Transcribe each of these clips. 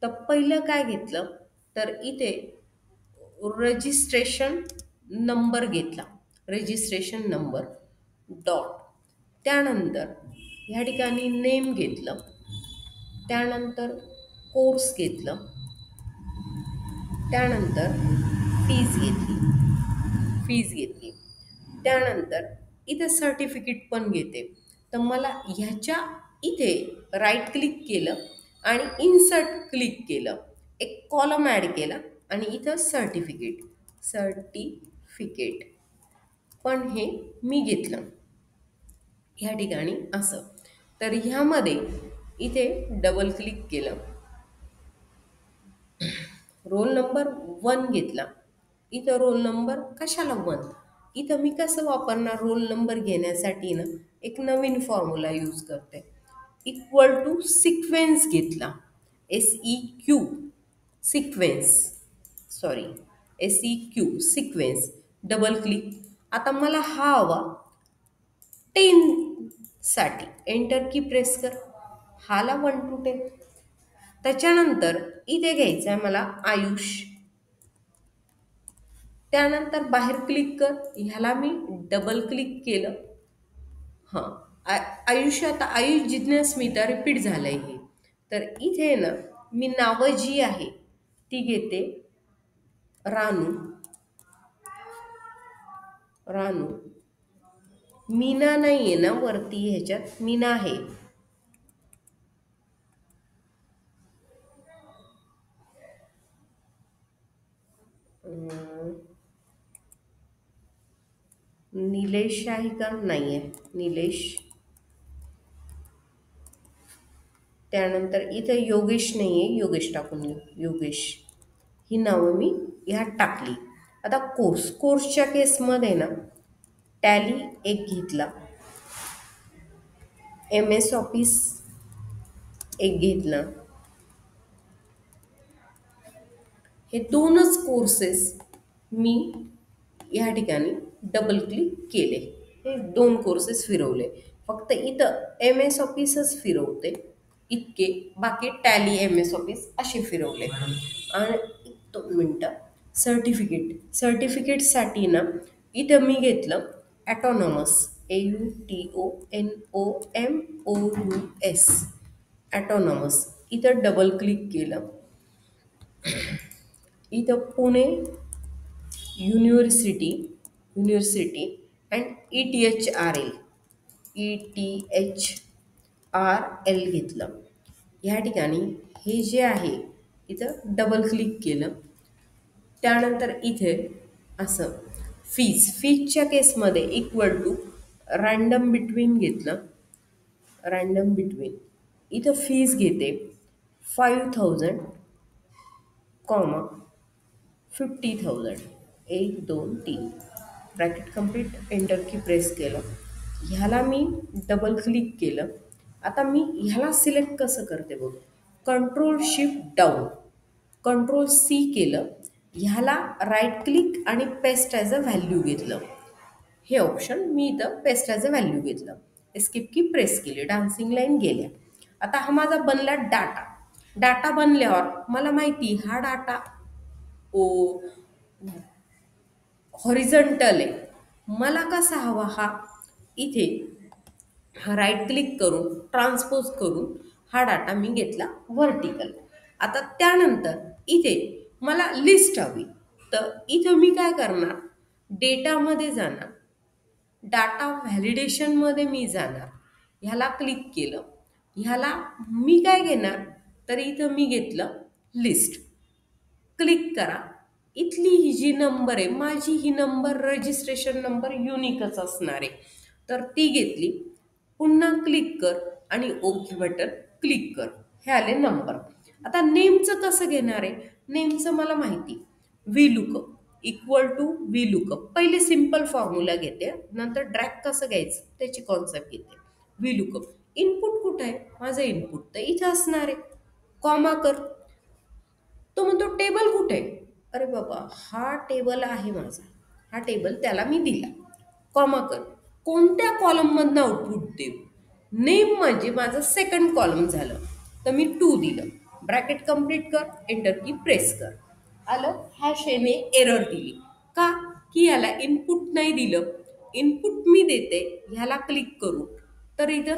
तर पहिलं काय घेतलं, तर इथे रजिस्ट्रेशन नंबर घेतला. Registration number dot. त्यानंतर ह्या ठिकाणी नेम घेतलं. त्यानंतर कोर्स घेतलं. त्यानंतर फीज घेतली. फीज घेतली. त्यानंतर इथे सर्टिफिकेट पण घेते. तर मला ह्याच्या इथे राईट क्लिक केलं आणि इन्सर्ट क्लिक केलं. एक कॉलम ॲड केला आणि इथं सर्टिफिकेट पण हे मी घेतलं ह्या ठिकाणी असं. तर ह्यामध्ये इथे डबल क्लिक केलं. रोल नंबर 1 घेतला. इथं रोल नंबर कशाला 1? इथं मी कसं वापरणार रोल नंबर घेण्यासाठी ना, एक नवीन फॉर्म्युला यूज करते. इक्वल टू सिक्वेन्स घेतला. SEQ sequence, sorry SEQ sequence. Double click. आता मला हा हवा 10 साठी. एंटर की प्रेस कर. हाला 1 to 10. त्याच्यानंतर इथे घ्यायचं आहे मला आयुष. त्यानंतर बाहेर क्लिक कर. ह्याला मी डबल क्लिक केलं. हां, आयुष्य. आता आयुष जिज्ञास स्मिता रिपीट झालं आहे हे. तर इथे ना मी नावं जी आहे ती घेते. रानू. रानू. मीना नाही आहे ना वरती, ह्याच्यात मीना आहे. निलेश आहे का? नाही आहे निलेश. त्यानंतर इथं योगेश नाही आहे, योगेश टाकून देऊ. योगेश. ही नावं मी ह्यात टाकली. आता कोर्सच्या केसमध्ये ना टॅली एक घेतला. MS ऑफिस एक घेतला. हे दोनच कोर्सेस मी ह्या ठिकाणी डबल क्लिक केले. हे 2 कोर्सेस फिरवले. फक्त इथं MS ऑफिसच फिरवते इतके, बाकी टॅली MS ऑफिस असे फिरवले. आणि 2 मिनटं. सर्टिफिकेटसाठी ना इथं मी घेतलं ॲटोनॉमस. AUTONOMOUS. ॲटोनॉमस. इथं डबल क्लिक केलं. इथं पुणे युनिव्हर्सिटी अँड ETHRL घेतलं. ह्या ठिकाणी हे जे आहे इथं डबल क्लिक केलं. त्यानंतर इथे असं फीजच्या केसमध्ये इक्वल टू रँडम बिटवीन घेतलं. Random between. इथं फीज घेते 5,000 कॉमा 50,000. 1 2 3 bracket complete. एंटर की प्रेस केलं. ह्याला मी डबल क्लिक केलं. आता मी ह्याला सिलेक्ट कसं करते बघ. Control shift down, control C केलं. ह्याला राईट क्लिक आणि पेस्ट ॲज अ व्हॅल्यू घेतलं. हे ऑप्शन मी इथं पेस्ट ॲज अ व्हॅल्यू घेतलं. एस्केप की प्रेस केली. डान्सिंग लाईन गेल्या. आता हा माझा बनला डाटा. डाटा बनल्यावर मला माहिती हा डाटा हॉरिझॉन्टल आहे. मला कसा हवा हा, इथे राईट क्लिक करून ट्रान्सपोज करून हा डाटा मी घेतला व्हर्टिकल. आता त्यानंतर इथे मला लिस्ट हवी. तर इथं मी काय करणार, डेटामध्ये जाणार. डाटा व्हॅलिडेशनमध्ये मी जाणार. ह्याला क्लिक केलं. ह्याला मी काय घेणार, तर इथं मी घेतलं लिस्ट. क्लिक करा. इथली ही जी नंबर आहे माझी, ही नंबर रजिस्ट्रेशन नंबर युनिकच असणार आहे. तर ती घेतली. पुन्हा क्लिक कर आणि ओके बटन क्लिक कर. हे आले नंबर. आता नेमचं कसं घेणार आहे, नेमचं मला माहिती. VLOOKUP equal to VLOOKUP. पहिले सिम्पल फॉर्म्युला घेते, नंतर ड्रॅग कसं घ्यायचं त्याची कॉन्सेप्ट घेते. VLOOKUP. इनपुट कुठं आहे, माझं इनपुट तर इथं असणार आहे. कॉमा कर. तो म्हणतो टेबल कुठे आहे. अरे बाबा, हा टेबल आहे माझा. हा टेबल त्याला मी दिला. कॉमा कर. कोणत्या कॉलममधनं आउटपुट देऊ. नेम म्हणजे माझं सेकंड कॉलम झालं, तर मी 2 दिलं. ब्रॅकेट कंप्लीट कर, एंटर की प्रेस कर. आलं, हॅश एने एरर दिली का की याला इनपुट नाही दिलं. इनपुट मी देते ह्याला क्लिक करू तर इथं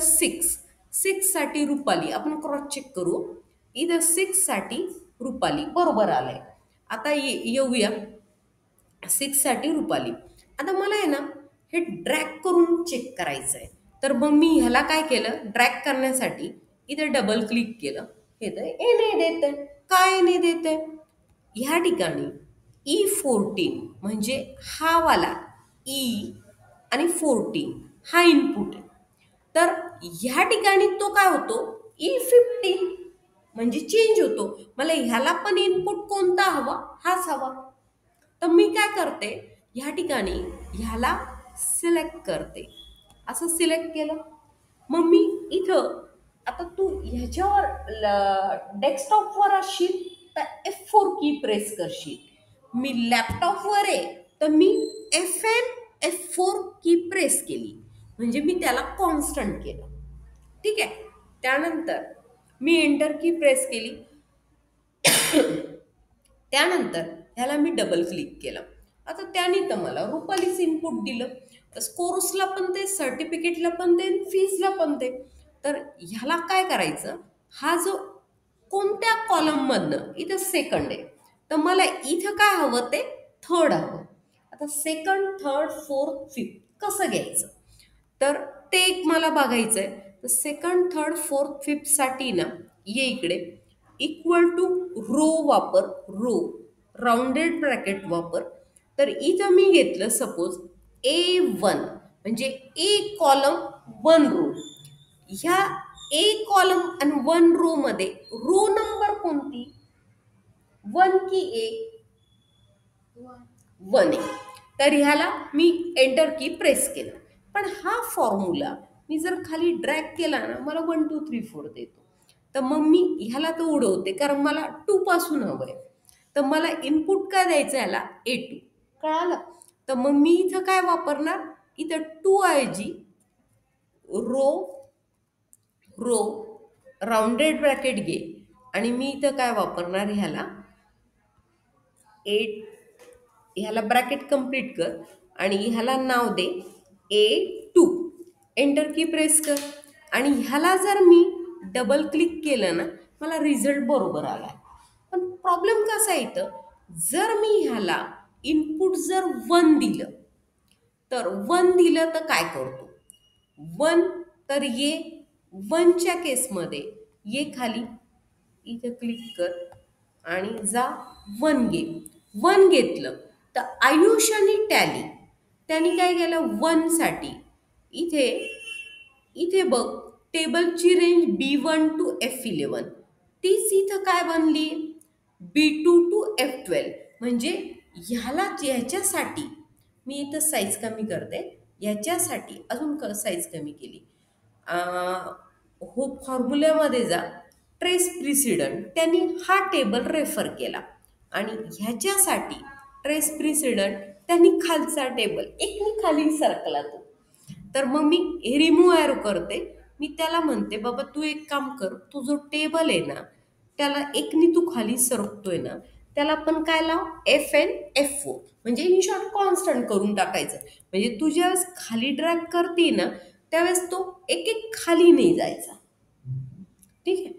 6 साठी रुपाली आपण क्रॉस चेक करू. इथं 6 साठी रुपाली बरोबर आलंय. आता येऊया 6 साठी रुपाली. आता मला आहे ना हे ड्रॅग करून चेक करायचं आहे. तर मग मी ह्याला काय केलं, ड्रॅग करण्यासाठी इथे डबल क्लिक केलं. हे तर ए नाही देत आहे. काय नाही देत आहे? ह्या ठिकाणी E14 म्हणजे हा वाला ई आणि 14 हा इनपुट आहे. तर ह्या ठिकाणी तो काय होतो, E15 म्हणजे चेंज होतो. मला ह्याला पण इनपुट कोणता हवा, हाच हवा. तर मी काय करते, ह्या ठिकाणी ह्याला सिलेक्ट करते. असं सिलेक्ट केलं. मग मी इथं आता तू ह्याच्यावर डेस्कटॉपवर असशील तर F4 की प्रेस करशील. मी लॅपटॉपवर आहे तर मी F4 की प्रेस केली म्हणजे मी त्याला कॉन्स्टंट केलं. ठीक आहे. त्यानंतर मी एंटर की प्रेस केली. त्यानंतर ह्याला मी डबल क्लिक केलं. आता त्याने तर मला रुपालीच इनपुट दिलं. कोर्सला पण ते, सर्टिफिकेटला पण ते, फीजला पण ते. तर ह्याला काय करायचं, हा जो कोणत्या कॉलममधनं, इथं सेकंड आहे तर मला इथं काय हवं ते थर्ड हवं. आता सेकंड, थर्ड, फोर्थ, फिफ्थ कसं घ्यायचं तर ते एक मला बघायचं आहे. तर सेकंड, थर्ड, फोर्थ, फिफ्थसाठी ना ये इकडे इक्वल टू रो वापर, रो राउंडेड ब्रॅकेट वापर. तर इथं मी घेतलं सपोज A1 म्हणजे ए कॉलम 1 रो. ह्या ए कॉलम आणि 1 रो मध्ये रो नंबर कोणती, 1 की ए, 1 आहे. तर ह्याला मी एंटर की प्रेस केलं. पण हा फॉर्म्युला मी जर खाली ड्रॅग केला ना मला 1 2 3 4 देतो. तर मग मी ह्याला तर उडवते कारण मला 2 पासून हवं आहे. तर मला इनपुट काय द्यायचं ह्याला A2. कळालं. तर मग मी इथं काय वापरणार, इथं 2 ऐवजी रो, रो राउंडेड ब्रॅकेट घे आणि मी इथं काय वापरणार, ह्याला 8, ह्याला ब्रॅकेट कंप्लीट कर आणि ह्याला नाव दे A2. एंटर की प्रेस कर आणि ह्याला जर मी डबल क्लिक केलं ना मला रिझल्ट बरोबर आला. पण प्रॉब्लेम कसा येतं, जर मी ह्याला इनपुट जर 1 दिलं तर 1 दिलं तर काय करतो, 1 तर ये 1च्या केसमध्ये ये खाली इथं क्लिक कर आणि जा 1 घे. 1 घेतलं तर आयुष आणि टॅली त्यांनी काय केलं, 1 साठी इथे इथे बघ टेबलची रेंज B1 टू F11 तीच इथं काय बनली B2 टू F12. म्हणजे ह्याच्यासाठी मी इथं साईज कमी करते, याच्यासाठी अजून साईज कमी केली. हो फॉर्म्युल्यामध्ये जा, ट्रेस प्रिसिडंट त्यांनी हा टेबल रेफर केला आणि ह्याच्यासाठी ट्रेस प्रिसिडंट त्यांनी खालचा टेबल एकनी खाली सरकला तो. तर मग मी हे रिमूव्ह ॲरो करते. मी त्याला म्हणते बाबा तू एक काम कर, तू जो टेबल आहे ना त्याला एकनी तू खाली सरकतोय ना त्याला पण काय लाव FN F4 म्हणजे इन शॉर्ट कॉन्स्टंट करून टाकायचं. म्हणजे तू ज्यावेळेस खाली ड्रॅग करते ना त्यावेळेस तो एक एक खाली नाही जायचा. ठीक आहे.